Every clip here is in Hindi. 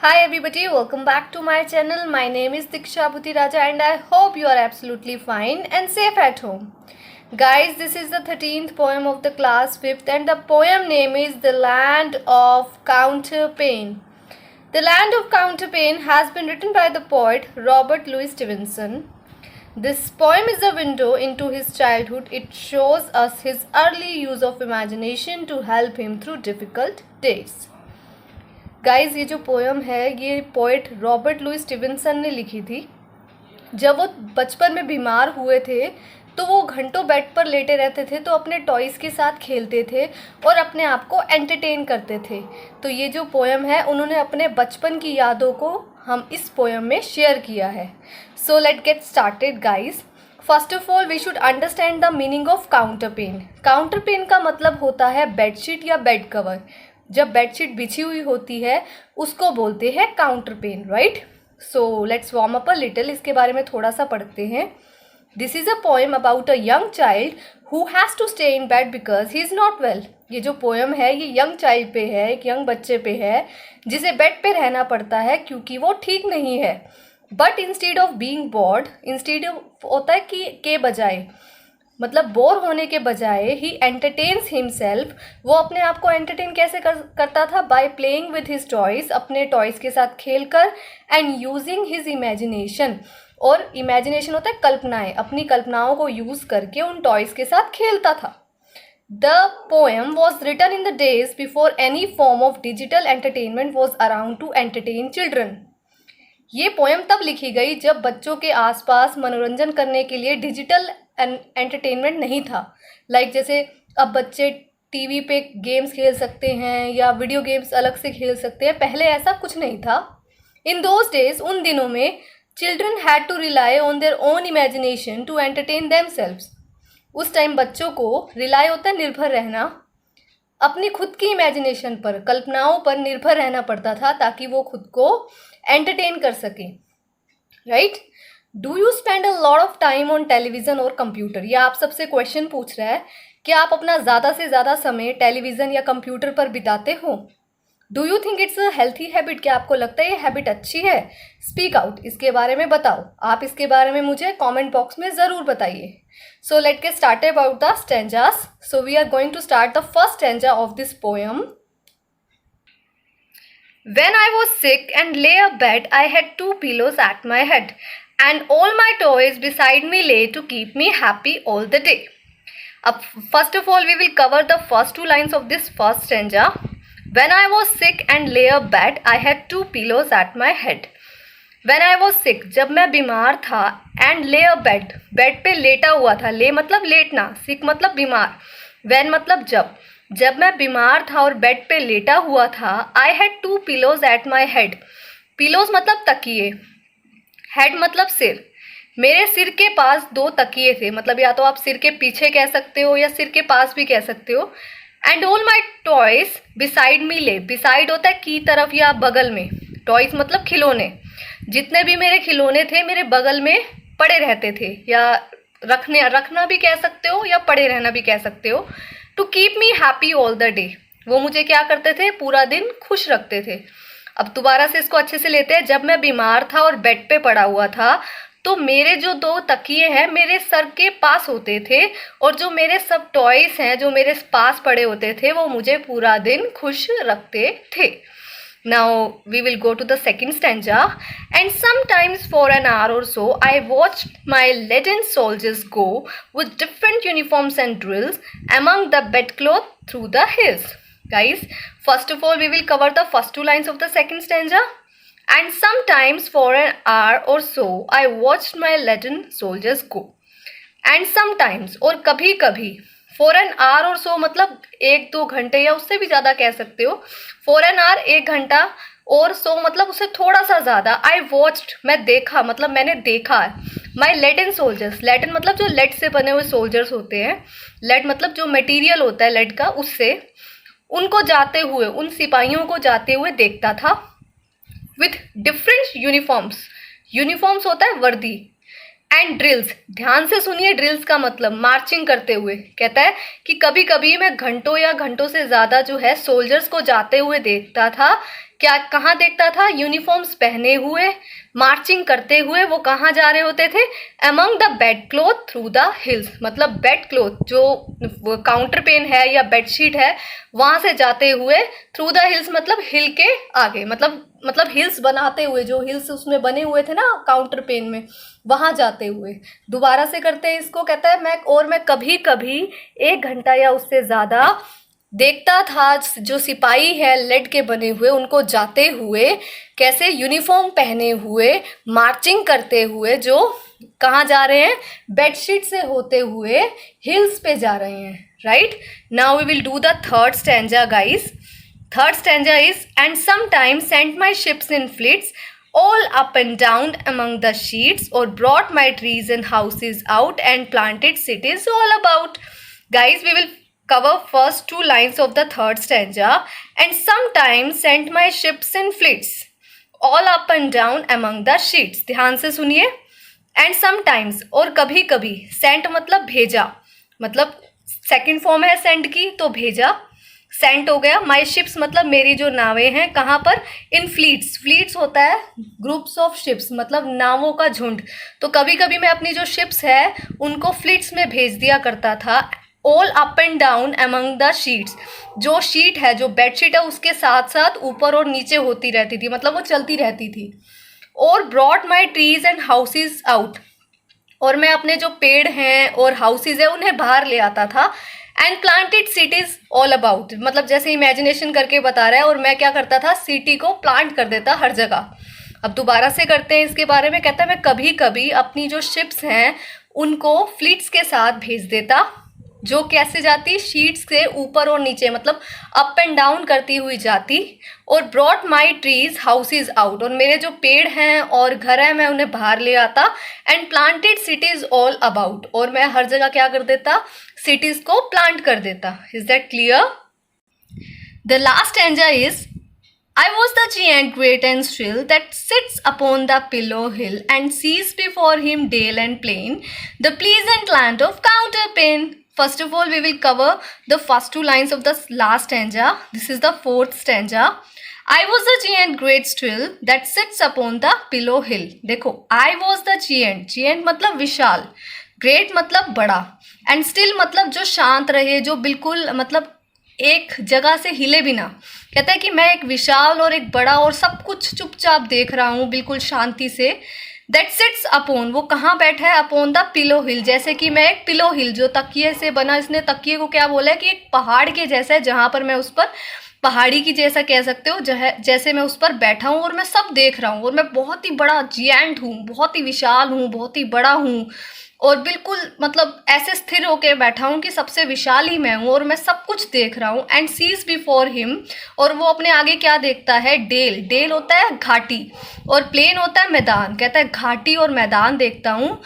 Hi everybody, welcome back to my channel. My name is Diksha Bhuti-Raja and I hope you are absolutely fine and safe at home. Guys, this is the 13th poem of the class 5th and the poem name is The Land of Counterpane. The Land of Counterpane has been written by the poet Robert Louis Stevenson. This poem is a window into his childhood. It shows us his early use of imagination to help him through difficult days. Guys ये जो पोएम है ये पोएट रॉबर्ट लुई स्टीवेंसन ने लिखी थी। जब वो बचपन में बीमार हुए थे तो वो घंटों बेड पर लेटे रहते थे, तो अपने टॉयज़ के साथ खेलते थे और अपने आप को एंटरटेन करते थे। तो ये जो पोएम है उन्होंने अपने बचपन की यादों को हम इस पोएम में शेयर किया है। So let get started guys. First of all we should understand the meaning of counterpane. Counterpane का मतलब होता है बेडशीट या बेड कवर। जब बेडशीट बिछी हुई होती है उसको बोलते हैं counterpane, right. So let's warm up a little, इसके बारे में थोड़ा सा पढ़ते हैं। This is a poem about a young child who has to stay in bed because he is not well. ये जो पोएम है ये यंग चाइल्ड पे है, एक यंग बच्चे पे है जिसे बेड पे रहना पड़ता है क्योंकि वो ठीक नहीं है। But instead of being board, instead of होता है कि के बजाय, मतलब बोर होने के बजाय ही एंटरटेन्स हिमसेल्फ। वो अपने आप को एंटरटेन कैसे करता था? By playing with his toys, अपने टॉयज़ के साथ खेलकर, एंड यूजिंग हिज इमेजिनेशन। और इमेजिनेशन होता है कल्पनाएं, अपनी कल्पनाओं को यूज़ करके उन टॉयज़ के साथ खेलता था। The poem was written in the days before any form of digital entertainment was around to entertain children. ये पोएम तब लिखी गई जब बच्चों के आसपास मनोरंजन करने के लिए डिजिटल एंटरटेनमेंट नहीं था। लाइक जैसे अब बच्चे टीवी पे गेम्स खेल सकते हैं या वीडियो गेम्स अलग से खेल सकते हैं, पहले ऐसा कुछ नहीं था। इन दोज डेज, उन दिनों में, children had to rely on their own imagination to entertain themselves. उस टाइम बच्चों को रिलाई होता है निर्भर रहना, अपनी खुद की इमेजिनेशन पर, कल्पनाओं पर निर्भर रहना पड़ता था ताकि वो खुद को एंटरटेन कर सकें, right. Do you spend a lot of time on television और कंप्यूटर? या आप सबसे क्वेश्चन पूछ रहा है कि आप अपना ज़्यादा से ज़्यादा समय टेलीविज़न या कंप्यूटर पर बिताते हो? Do you think it's a healthy habit? क्या आपको लगता है ये हैबिट अच्छी है? स्पीक आउट, इसके बारे में बताओ। आप इसके बारे में मुझे कमेंट बॉक्स में ज़रूर बताइए। So let get started about the stanzas. So we are going to start the first stanza of this poem. When I was sick and lay abed, I had 2 pillows at my head, and all my toys beside me lay to keep me happy all the day. First of all, we will cover the first 2 lines of this first stanza. When I was sick and lay abed, I had 2 pillows at my head. When I was sick, जब मैं बीमार था, and lay abed, बेड पे लेटा हुआ था। lay मतलब लेटना, sick मतलब बीमार, when मतलब जब मैं बीमार था और बेड पे लेटा हुआ था, I had 2 pillows at my head. Pillows मतलब तकिए, हेड मतलब सिर। मेरे सिर के पास 2 तकिए थे, मतलब या तो आप सिर के पीछे कह सकते हो या सिर के पास भी कह सकते हो। And all my toys beside me ले, बिसाइड होता है की तरफ या बगल में, टॉयज मतलब खिलौने। जितने भी मेरे खिलौने थे मेरे बगल में पड़े रहते थे, या रखना भी कह सकते हो या पड़े रहना भी कह सकते हो। To keep me happy all the day, वो मुझे क्या करते थे? पूरा दिन खुश रखते थे। अब दोबारा से इसको अच्छे से लेते हैं। जब मैं बीमार था और बेड पे पड़ा हुआ था तो मेरे जो 2 तकिए हैं मेरे सर के पास होते थे, और जो मेरे सब टॉयज हैं जो मेरे पास पड़े होते थे वो मुझे पूरा दिन खुश रखते थे। Now we will go to the second stanza. And sometimes for an hour or so I watched my leaden soldiers go with different uniforms and drills among the bedcloth through the hills. Guys, first of all we will cover the first 2 lines of the second stanza. And sometimes for an hour or so I watched my leaden soldiers go. And sometimes, और कभी कभी, फॉर एन आवर और सो मतलब 1-2 घंटे या उससे भी ज़्यादा कह सकते हो। फॉर एन आवर 1 घंटा, और सो मतलब उससे थोड़ा सा ज़्यादा। आई वॉच्ड मैं देखा, मतलब मैंने देखा। माई लेडन सोल्जर्स, लेडन मतलब जो लेड से बने हुए सोल्जर्स होते हैं, लेड मतलब जो मटेरियल होता है लेड का, उससे उनको जाते हुए, उन सिपाहियों को जाते हुए देखता था। विथ डिफरेंट यूनिफॉर्म्स, यूनिफॉर्म्स होता है वर्दी, एंड ड्रिल्स, ध्यान से सुनिए, ड्रिल्स का मतलब मार्चिंग करते हुए। कहता है कि कभी कभी मैं घंटों या घंटों से ज़्यादा जो है सोल्जर्स को जाते हुए देखता था क्या कहाँ देखता था? यूनिफॉर्म्स पहने हुए, मार्चिंग करते हुए वो कहाँ जा रहे होते थे? Among the bed cloth through the hills, मतलब बेड क्लोथ जो काउंटर पेन है या बेडशीट है वहां से जाते हुए, थ्रू द हिल्स मतलब हिल के आगे, मतलब हिल्स बनाते हुए, जो हिल्स उसमें बने हुए थे ना काउंटर पेन में, वहां जाते हुए। दोबारा से करते हैं इसको। कहता है मैं कभी कभी 1 घंटा या उससे ज्यादा देखता था जो सिपाही है लेड के बने हुए उनको जाते हुए, कैसे? यूनिफॉर्म पहने हुए, मार्चिंग करते हुए, जो कहाँ जा रहे हैं? बेडशीट से होते हुए हिल्स पे जा रहे हैं। Right now we will do the third stanza guys. Third stanza is and sometimes sent my ships in fleets all up and down among the sheets, or brought my trees and houses out and planted cities all about. Guys, we will cover first 2 lines of the third stanza. And sometimes sent my ships in fleets all up and down among the sheets. ध्यान से सुनिए। and sometimes, और कभी कभी, sent मतलब भेजा, मतलब सेकंड फॉर्म है सेंड की तो भेजा, सेंट हो गया। माई शिप्स मतलब मेरी जो नावें हैं, कहाँ पर? इन फ्लीट्स। फ्लीट्स होता है ग्रुप्स ऑफ शिप्स, मतलब नावों का झुंड। तो कभी कभी मैं अपनी जो शिप्स है उनको फ्लीट्स में भेज दिया करता था। All up and down among the sheets, जो शीट है, जो बेडशीट है उसके साथ साथ ऊपर और नीचे होती रहती थी, मतलब वो चलती रहती थी। और brought my trees and houses out, और मैं अपने जो पेड़ हैं और हाउसेज है उन्हें बाहर ले आता था। And planted cities all about, मतलब जैसे इमेजिनेशन करके बता रहा है, और मैं क्या करता था? सिटी को प्लांट कर देता हर जगह। अब दोबारा से करते हैं इसके बारे में। कहता है मैं कभी कभी अपनी जो शिप्स हैं उनको फ्लीट्स के साथ भेज देता, जो कैसे जाती? शीट्स से ऊपर और नीचे, मतलब अप एंड डाउन करती हुई जाती। और ब्रॉट माई ट्रीज हाउसेज आउट, और मेरे जो पेड़ हैं और घर हैं मैं उन्हें बाहर ले आता। And planted cities all about, और मैं हर जगह क्या कर देता? सिटीज को प्लांट कर देता। Is that clear? The last stanza is I was the giant great and shrill that sits upon the pillow hill and sees before him dale and plain, the pleasant land of counterpane. First of all, we will cover the first 2 lines of the last stanza. This is the fourth stanza. I was the giant great shrill that sits upon the pillow hill. देखो, I was the giant. giant मतलब विशाल, great मतलब बड़ा, and still मतलब जो शांत रहे, जो बिल्कुल मतलब एक जगह से हिले बिना। कहता है कि मैं एक विशाल और एक बड़ा और सब कुछ चुपचाप देख रहा हूँ बिल्कुल शांति से। दैट सिट्स अपॉन, वो कहाँ बैठा है? अपॉन द पिलो हिल, जैसे कि मैं एक पिलो हिल जो तकिए से बना, इसने तकिए को क्या बोला है कि एक पहाड़ के जैसा है, जहाँ पर मैं उस पर पहाड़ी की जैसा कह सकते हो, जैसे मैं उस पर बैठा हूँ और मैं सब देख रहा हूँ, और मैं बहुत ही बड़ा जिएंट हूँ, बहुत ही विशाल हूँ, बहुत ही बड़ा हूँ, और बिल्कुल मतलब ऐसे स्थिर होकर बैठा हूँ कि सबसे विशाल ही मैं हूँ और मैं सब कुछ देख रहा हूँ। एंड सीज बिफोर हिम, और वो अपने आगे क्या देखता है? डेल। डेल होता है घाटी और प्लेन होता है मैदान। कहता है घाटी और मैदान देखता हूँ।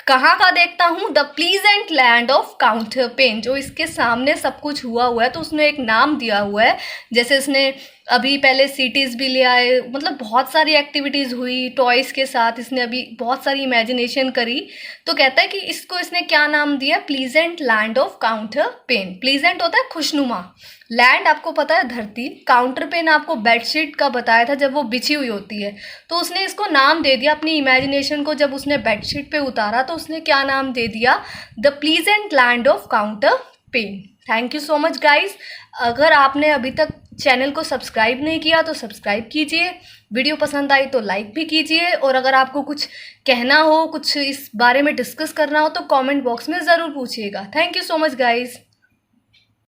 कहाँ का देखता हूँ? द प्लीजेंट लैंड ऑफ काउंटरपेन, जो इसके सामने सब कुछ हुआ है, तो उसने एक नाम दिया हुआ है। जैसे इसने अभी पहले सिटीज़ भी ले आए, मतलब बहुत सारी एक्टिविटीज़ हुई टॉयज़ के साथ, इसने अभी बहुत सारी इमेजिनेशन करी। तो कहता है कि इसको इसने क्या नाम दिया? Pleasant land of counterpane. Pleasant होता है खुशनुमा, लैंड आपको पता है धरती, काउंटर पेन आपको बेडशीट का बताया था जब वो बिछी हुई होती है, तो उसने इसको नाम दे दिया अपनी इमेजिनेशन को। जब उसने बेडशीट पे उतारा तो उसने क्या नाम दे दिया? The pleasant land of counterpane. Thank you so much guys. अगर आपने अभी तक चैनल को सब्सक्राइब नहीं किया तो सब्सक्राइब कीजिए, वीडियो पसंद आई तो लाइक भी कीजिए, और अगर आपको कुछ कहना हो, कुछ इस बारे में डिस्कस करना हो तो कमेंट बॉक्स में ज़रूर पूछिएगा। Thank you so much guys.